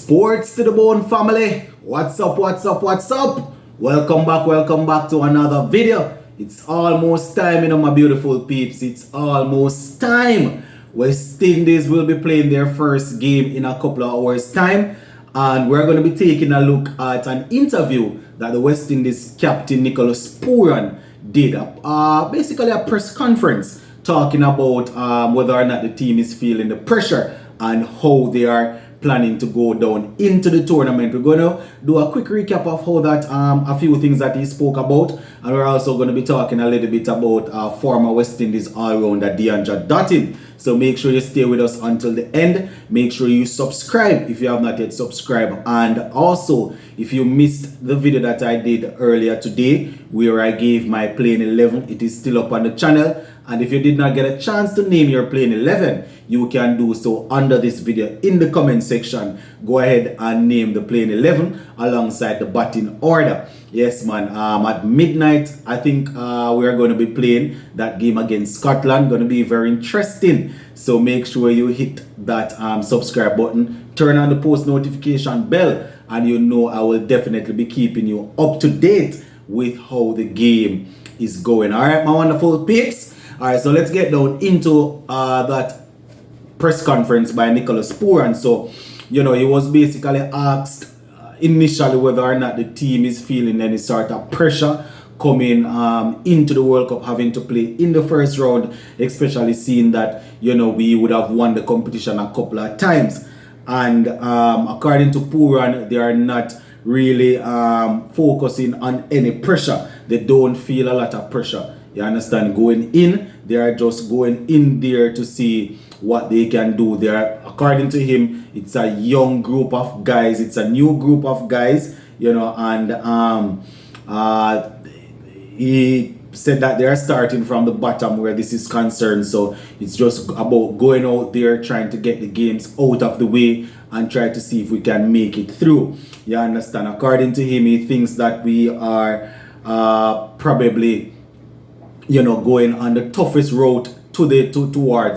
Sports to the Bone family. What's up, what's up, what's up? Welcome back to another video. It's almost time, my beautiful peeps. It's almost time. West Indies will be playing their first game in a couple of hours time. And we're going to be taking a look at an interview that the West Indies captain Nicholas Pooran did. Basically a press conference talking about whether or not the team is feeling the pressure and how they are planning to go down into the tournament. We're going to do a quick recap of how that a few things that he spoke about, and we're also going to be talking a little bit about former West Indies all-rounder Deandra Dottin. So make sure you stay with us until the end. Make sure you subscribe if you have not yet subscribed, and also if you missed the video that I did earlier today where I gave my playing 11, it is still up on the channel. And if you did not get a chance to name your playing 11, you can do so under this video in the comment section. Go ahead and name the playing 11 alongside the batting order. Yes, man. At midnight, I think we are going to be playing that game against Scotland. Going to be very interesting. So make sure you hit that subscribe button, turn on the post notification bell, and I will definitely be keeping you up to date with how the game is going. All right, my wonderful peeps. All right, so let's get down into that press conference by Nicholas Pooran. So, he was basically asked initially whether or not the team is feeling any sort of pressure coming into the World Cup, having to play in the first round, especially seeing that, we would have won the competition a couple of times. And according to Pooran, they are not really focusing on any pressure. They don't feel a lot of pressure. You understand? Going in, they are just going in there to see what they can do. They are, according to him, it's a young group of guys. It's a new group of guys, and he said that they are starting from the bottom where this is concerned. So it's just about going out there, trying to get the games out of the way and try to see if we can make it through. You understand? According to him, he thinks that we are probably going on the toughest road towards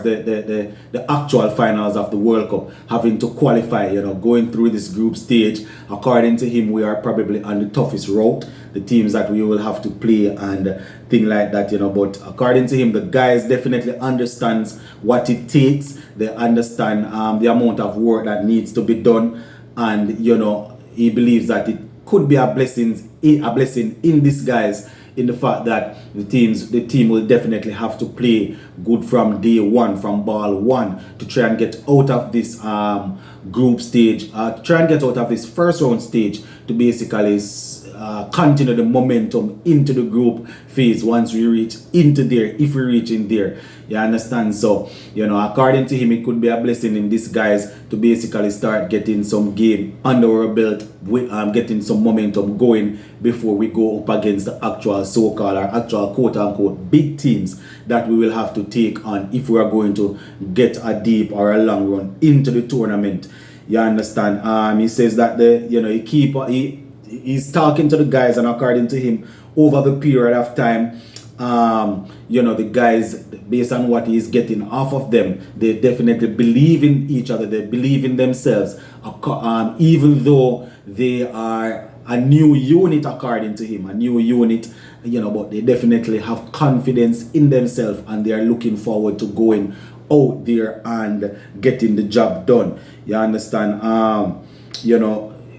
the actual finals of the World Cup, having to qualify, going through this group stage. According to him, we are probably on the toughest route, the teams that we will have to play and thing like that, but according to him, the guys definitely understands what it takes. They understand the amount of work that needs to be done, and he believes that it could be a blessing in disguise, in the fact that the team will definitely have to play good from day one, from ball one, to try and get out of this group stage, try and get out of this first round stage to basically continue the momentum into the group phase once we reach into there, if we reach in there. You understand? So, according to him, it could be a blessing in disguise to basically start getting some game under our belt, with getting some momentum going before we go up against the actual so-called or actual quote-unquote big teams that we will have to take on if we are going to get a deep or a long run into the tournament. You understand? He says that he's talking to the guys, and according to him, over the period of time, the guys, based on what he's getting off of them, they definitely believe in each other. They believe in themselves, even though they are a new unit, according to him, a new unit, but they definitely have confidence in themselves, and they are looking forward to going out there and getting the job done. You understand?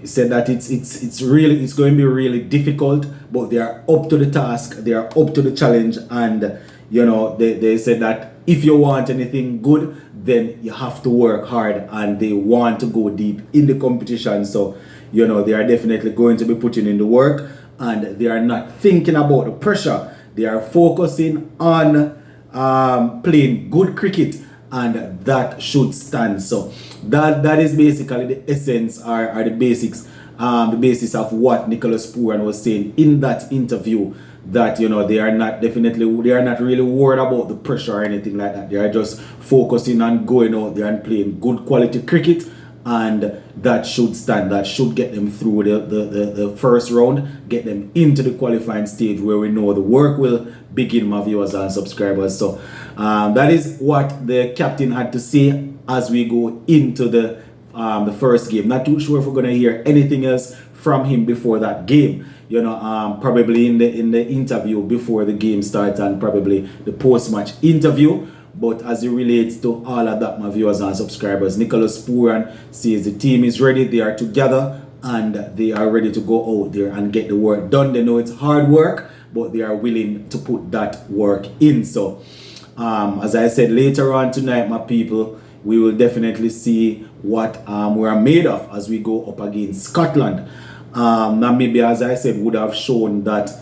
He said that it's going to be really difficult, but they are up to the task, they are up to the challenge, and they said that if you want anything good, then you have to work hard, and they want to go deep in the competition. So they are definitely going to be putting in the work, and they are not thinking about the pressure. They are focusing on playing good cricket, and that should stand. So that is basically the essence or the basics, the basis of what Nicholas Pooran was saying in that interview, that they are not really worried about the pressure or anything like that. They are just focusing on going out there and playing good quality cricket, and that should stand. That should get them through the first round, get them into the qualifying stage where we know the work will begin, my viewers and subscribers. So that is what the captain had to say as we go into the the first game. Not too sure if we're gonna hear anything else from him before that game. Probably in the interview before the game starts and probably the post-match interview. But as it relates to all of that, my viewers and subscribers, Nicholas Pooran says the team is ready. They are together and they are ready to go out there and get the work done. They know it's hard work, but they are willing to put that work in. So, as I said, later on tonight, my people, we will definitely see what we are made of as we go up against Scotland. Namibia, as I said, would have shown that,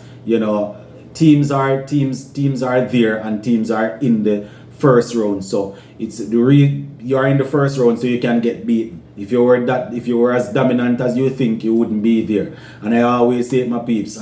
teams are there and teams are in the first round. So it's you are in the first round, so you can get beaten. If you were as dominant as you think, you wouldn't be there. And I always say it, my peeps,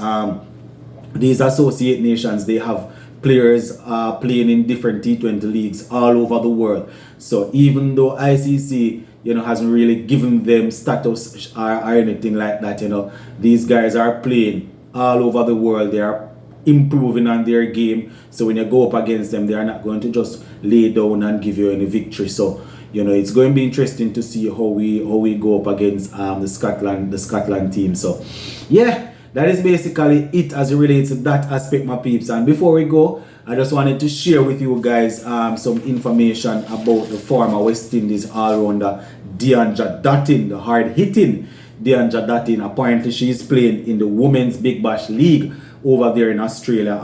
these associate nations, they have players playing in different T20 leagues all over the world. So even though ICC hasn't really given them status or anything like that, these guys are playing all over the world. They are improving on their game. So when you go up against them, they are not going to just lay down and give you any victory. So it's going to be interesting to see how we go up against the Scotland team. So yeah, that is basically it as it relates to that aspect, my peeps. And before we go, I just wanted to share with you guys some information about the former West Indies all-rounder Deandra Dottin, the hard-hitting Deandra Dottin. Apparently, she is playing in the Women's Big Bash League over there in Australia.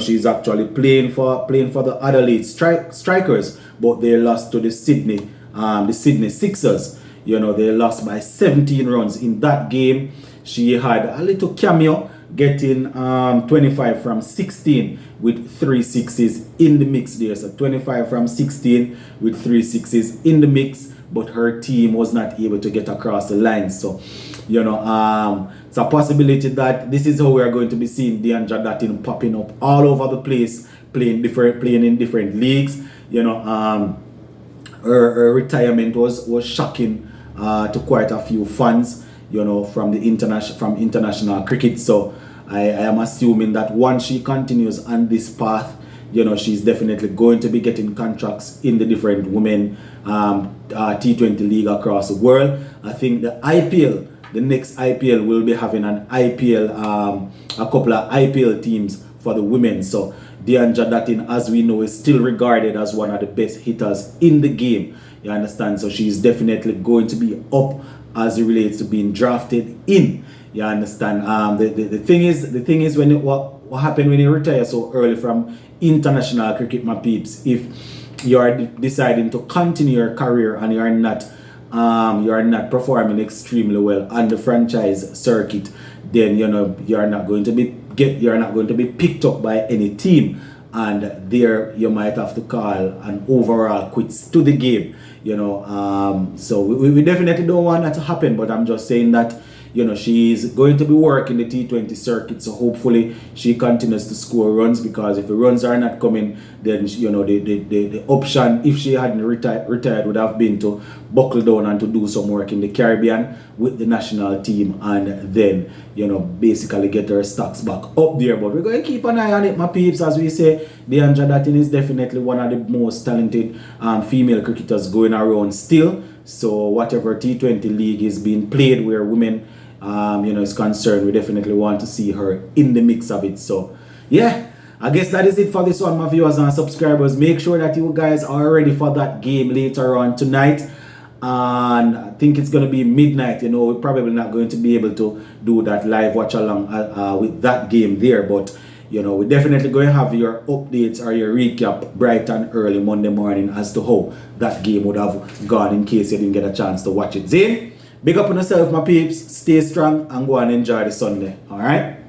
She's actually playing for the Adelaide Strikers, but they lost to the Sydney Sixers. They lost by 17 runs in that game. She had a little cameo, getting 25 from 16 with 3 sixes in the mix there. So 25 from 16 with 3 sixes in the mix, but her team was not able to get across the line. So, it's a possibility that this is how we are going to be seeing Deandra Dottin popping up all over the place, playing in different leagues. Her retirement was shocking to quite a few fans, from international cricket. So I am assuming that once she continues on this path, she's definitely going to be getting contracts in the different women T20 league across the world. I think the next IPL will be having an IPL, a couple of IPL teams for the women. So Deandra Dottin, as we know, is still regarded as one of the best hitters in the game. You understand? So she's definitely going to be up as it relates to being drafted in. You understand? The thing is when what happened when you retire so early from international cricket, my peeps, if you are deciding to continue your career and you are not performing extremely well on the franchise circuit, then you are not going to be picked up by any team, and there you might have to call an overall quits to the game. So we definitely don't want that to happen, but I'm just saying that she's going to be working the T20 circuit, so hopefully she continues to score runs, because if the runs are not coming, then the option, if she hadn't retired, would have been to buckle down and to do some work in the Caribbean with the national team, and then basically get her stocks back up there. But we're going to keep an eye on it, my peeps. As we say, Deandra Dottin is definitely one of the most talented female cricketers going around still. So whatever T20 league is being played where women is concerned, we definitely want to see her in the mix of it. So yeah, I guess that is it for this one, my viewers and subscribers. Make sure that you guys are ready for that game later on tonight, and I think it's going to be midnight. We're probably not going to be able to do that live watch along with that game there, but we're definitely going to have your updates or your recap bright and early Monday morning as to how that game would have gone, in case you didn't get a chance to watch it. Zane, big up on yourself, my peeps. Stay strong and go and enjoy the Sunday. All right.